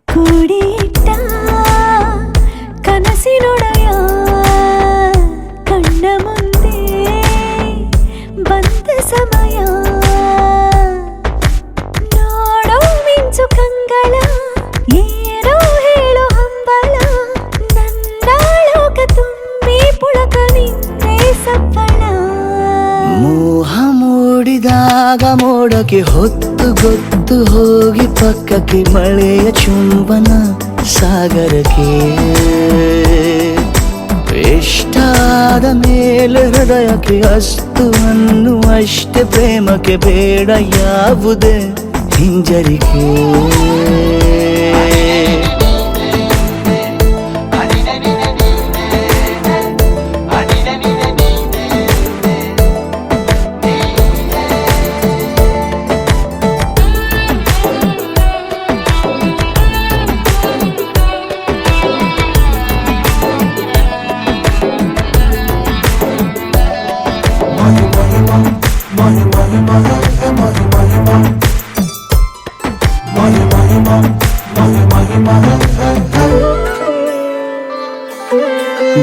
ಕೂಡಿಟ್ಟ ಕನಸಿನೊಡೆಯ ಕಣ್ಣ ಮುಂದೆ ಬಂದ ಸಮಯ ನೋಡೋ ಮಿಂಚು ಕಂಗಳ ಏನೋ ಹೇಳೋ ಹಂಬಲ ನನ್ನ ಲೋಕ ತುಂಬಿ ಪುಳಕ ನಿಂತೆ ಸಪ್ಪಳ ಮೋಹ ಮೂಡಿದಾಗ ಮೋಡಕ್ಕೆ ಹೊತ್ತು ಗೊತ್ತು ಹೋಗಿ ಪಕ್ಕಕ್ಕೆ ಮಳೆಯ ಚುಂಬನ ಸಾಗರಕ್ಕೆ ಇಷ್ಟಾದ ಮೇಲೆ ಹೃದಯಕ್ಕೆ ಅಸ್ತು ಅನ್ನುವಷ್ಟೇ ಪ್ರೇಮಕ್ಕೆ ಬೇಡ ಯಾವುದೇ ಹಿಂಜರಿಕೆ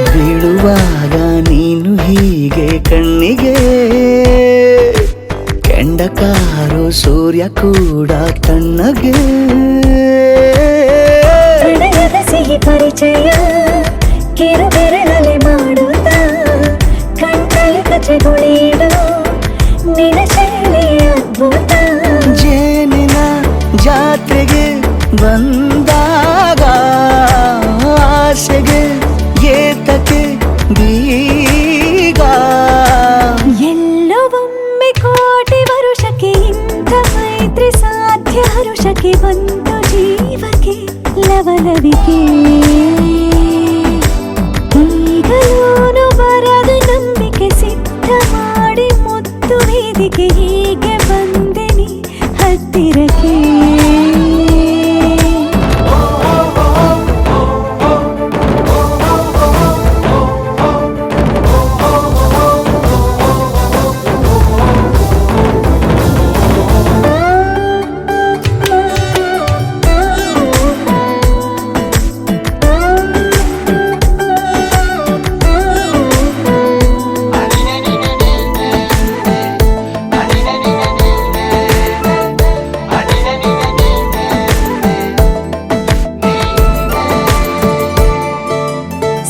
ಬೀಳುವಾಗ ನೀನು ಹೀಗೆ ಕಣ್ಣಿಗೆ ಕೆಂಡಕಾರೋ ಸೂರ್ಯ ಕೂಡ ತಣ್ಣಗೆ ಹೃದಯದ ಸಿಹಿ ಪರಿಚಯ ಕಿರು ಬೆರಳಲೆ ಮಾಡುತ್ತ ಕಣ್ಣಲ್ಲಿ ಕಚೆಗುಳಿಡು ನಿನ ಶೈಲಿ ಅದ್ಭುತ ಜೇನಿನ ಜಾತ್ರೆಗೆ ಬಂದಾಗ ಆಸೆಗೆ ಏತಕ್ಕೆ ಬೀಗ ಎಲ್ಲವೊಮ್ಮೆ ಕೋಟಿ ವರುಷಕ್ಕೆ ಇಂಥ ಮೈತ್ರಿ ಸಾಧ್ಯ ಹರುಷಕ್ಕೆ ಬಂತು ಜೀವಕ್ಕೆ ಲವಲವಿಕೆ ಈಗಲೂನು ಬರದ ನಂಬಿಕೆ ಸಿದ್ಧ ಮಾಡಿ ಮುತ್ತು ವೇದಿಕೆ ಹೀಗೆ ಬಂದೆನಿ ಹತ್ತಿರಕ್ಕೆ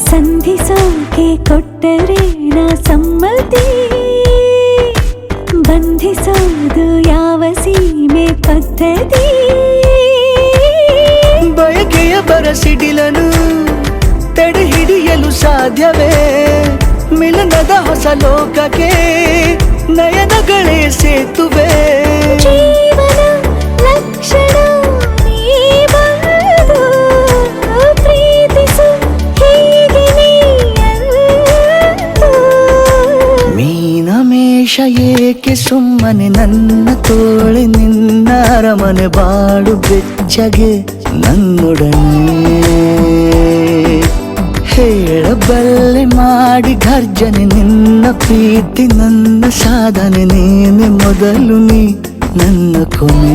ಸಂಧಿಸೋಕೆ ಕೊಟ್ಟರೆ ನಾ ಸಮ್ಮತಿ ಬಂಧಿಸೋದು ಯಾವ ಸೀಮೆ ಪದ್ಧತಿ ಬಯಕೆಯ ಬರಸಿಡಿಲನು ತಡೆ ಹಿಡಿಯಲು ಸಾಧ್ಯವೇ ಮಿಲನದ ಹೊಸ ಲೋಕಕ್ಕೆ ನಯನಗಳೇ ಸೇತುವೆ ಜೀವನ ಲಕ್ಷಣ ನೀ ಬಂದು ಪ್ರೀತಿಸು ಹೀಗೆ ನೀಯಂದು ಮೀನಮೇಷ ಏಕೆ ಸುಮ್ಮನೆ ನನ್ನ ತೋಳೆ ನಿನ್ನ ಅರಮನೆ ಬಾಳು ಬೆಚ್ಚಗೆ ನನ್ನೊಡನೆ ಹೇಳಬಲ್ಲೆ ಮಾಡಿ ಘರ್ಜನೆ ನಿನ್ನ ಪ್ರೀತಿ ನನ್ನ ಸಾಧನೆ ನೀನೆ ಮೊದಲು ನೀ ನನ್ನ ಕೊನೆ